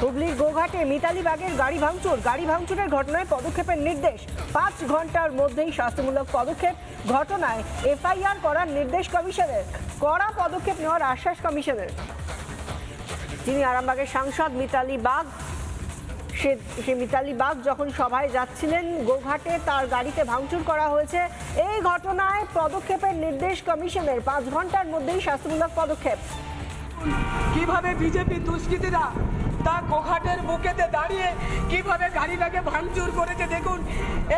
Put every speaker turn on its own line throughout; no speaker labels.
হুগলির গোঘাটে মিতালি বাগের গাড়ি ভাঙচুরের ঘটনায় পদক্ষেপের নির্দেশ। 5 ঘন্টার মধ্যেই শাস্তিমূলক পদক্ষেপ। ঘটনায় এফআইআর করার নির্দেশ কমিশনের। কড়া পদক্ষেপ নেওয়ার আশ্বাস কমিশনের। যিনি আরামবাগের সাংসদ মিতালি বাগ, সে মিতালি বাগ যখন সভায় যাচ্ছিলেন গোঘাটে, তার গাড়িতে ভাঙচুর করা হয়েছে। এই ঘটনায় পদক্ষেপের নির্দেশ কমিশনের। 5 ঘন্টার মধ্যেই শাস্তিমূলক পদক্ষেপ।
কিভাবে বিজেপি দুষ্কৃতীরা তা গোঘাটের বুকেতে দাঁড়িয়ে কিভাবে গাড়িটাকে ভাঙচুর করেছে দেখুন।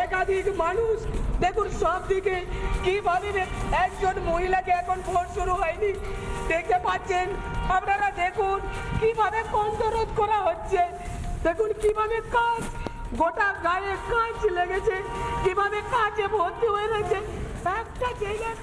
একাধিক মানুষ দেখুন, সব দিকে কিভাবে একজন মহিলাকে এখন ভোট শুরু হয়নি, দেখতে পাচ্ছেন আপনারা। দেখুন কিভাবে কণ্ঠরোধ করা হচ্ছে, দেখুন কিভাবে কাজ, গোটা গায়ে কাঁচ লেগেছে, কিভাবে কাঁচে ভর্তি হয়ে রয়েছে।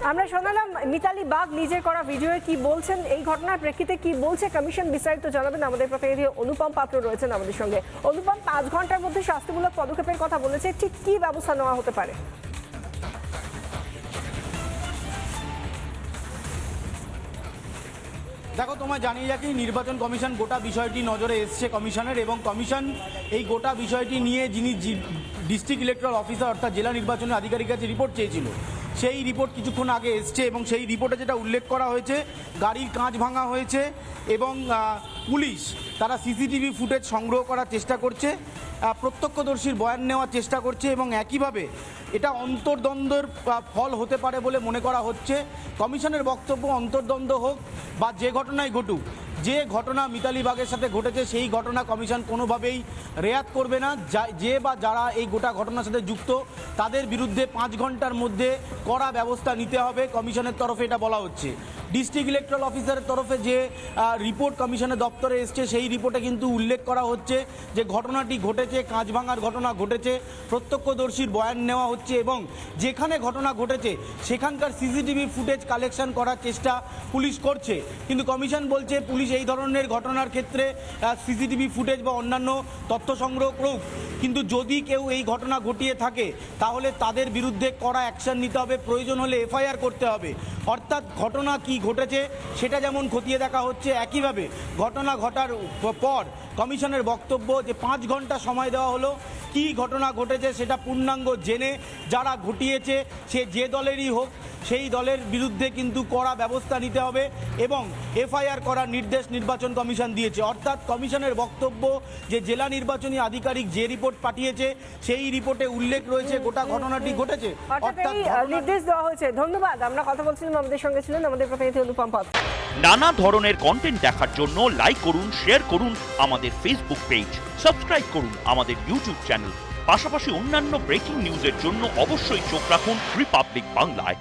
আমরা শোনালাম মিতালি বাগ নিজের করা ভিডিওয়ে কি বলছেন, এই ঘটনার প্রেক্ষিতে কি বলছে কমিশন, বিস্তারিত জানাবেন আমাদের প্রতিনিধি অনুপম পাত্র রয়েছেন আমাদের সঙ্গে। অনুপম, 5 ঘন্টার মধ্যে শাস্তিমূলক পদক্ষেপের কথা বলেছে, ঠিক কি ব্যবস্থা নেওয়া হতে পারে?
দেখো, তোমায় জানিয়ে রাখি, নির্বাচন কমিশন গোটা বিষয়টি নজরে এসছে কমিশনের, এবং কমিশন এই গোটা বিষয়টি নিয়ে যিনি ডিস্ট্রিক্ট ইলেকট্রাল অফিসার অর্থাৎ জেলা নির্বাচনী আধিকারিকের কাছে রিপোর্ট চেয়েছিল, সেই রিপোর্ট কিছুক্ষণ আগে এসছে। এবং সেই রিপোর্টে যেটা উল্লেখ করা হয়েছে, গাড়ির কাঁচ ভাঙা হয়েছে এবং পুলিশ তারা সিসিটিভি ফুটেজ সংগ্রহ করার চেষ্টা করছে, প্রত্যক্ষদর্শীর বয়ান নেওয়ার চেষ্টা করছে, এবং একইভাবে এটা অন্তর্দ্বন্দ্বের ফল হতে পারে বলে মনে করা হচ্ছে। কমিশনের বক্তব্য, অন্তর্দ্বন্দ্ব হোক বা যে ঘটনাই ঘটুক, যে ঘটনা মিতালি বাগের সাথে ঘটেছে সেই ঘটনা কমিশন কোনোভাবেই রেয়াত করবে না। যে বা যারা এই গোটা ঘটনার সাথে যুক্ত তাদের বিরুদ্ধে 5 ঘন্টার মধ্যে কড়া ব্যবস্থা নিতে হবে, কমিশনের তরফে এটা বলা হচ্ছে। ডিস্ট্রিক্ট ইলেকট্রাল অফিসারের তরফে যে রিপোর্ট কমিশনের দপ্তরে এসছে, সেই রিপোর্টে কিন্তু উল্লেখ করা হচ্ছে যে ঘটনাটি ঘটেছে, কাঁচ ভাঙার ঘটনা ঘটেছে, প্রত্যক্ষদর্শীর বয়ান নেওয়া হচ্ছে, এবং যেখানে ঘটনা ঘটেছে সেখানকার সিসিটিভি ফুটেজ কালেকশন করার চেষ্টা পুলিশ করছে। কিন্তু কমিশন বলছে পুলিশ এই ধরনের ঘটনার ক্ষেত্রে সিসিটিভি ফুটেজ বা অন্যান্য তথ্য সংগ্রহ করুক, কিন্তু যদি কেউ এই ঘটনা ঘটিয়ে থাকে তাহলে তাদের বিরুদ্ধে কড়া অ্যাকশন নিতে হবে, প্রয়োজন হলে এফআইআর করতে হবে। অর্থাৎ ঘটনা কি ঘটেছে সেটা যেমন খতিয়ে দেখা হচ্ছে, একইভাবে ঘটনা ঘটার পর কমিশনের বক্তব্য যে 5 ঘন্টা সময় দেওয়া হলো, কি ঘটনা ঘটেছে সেটা পূর্ণাঙ্গ জেনে যারা ঘটিয়েছে সে যে দলেরই হোক সেই দলের বিরুদ্ধে কিন্তু কড়া ব্যবস্থা নিতে হবে এবং এফআইআর করার নির্দেশ নির্বাচন কমিশন দিয়েছে। অর্থাৎ কমিশনের বক্তব্য যে জেলা নির্বাচনী আধিকারিক যে রিপোর্ট পাঠিয়েছে সেই রিপোর্টে উল্লেখ রয়েছে গোটা ঘটনাটি ঘটেছে,
অর্থাৎ নির্দেশ দেওয়া হয়েছে। ধন্যবাদ। আমরা কথা বলছিলাম, আমাদের সঙ্গে ছিলেন আমাদের প্রতিনিধি অনুপম পাত্র।
নানা ধরনের কন্টেন্ট দেখার জন্য লাইক করুন, শেয়ার করুন আমাদের ফেসবুক পেজ, সাবস্ক্রাইব করুন আমাদের ইউটিউব চ্যানেল। পাশাপাশি অন্যান্য ব্রেকিং নিউজের জন্য অবশ্যই চোখ রাখুন রিপাবলিক বাংলায়।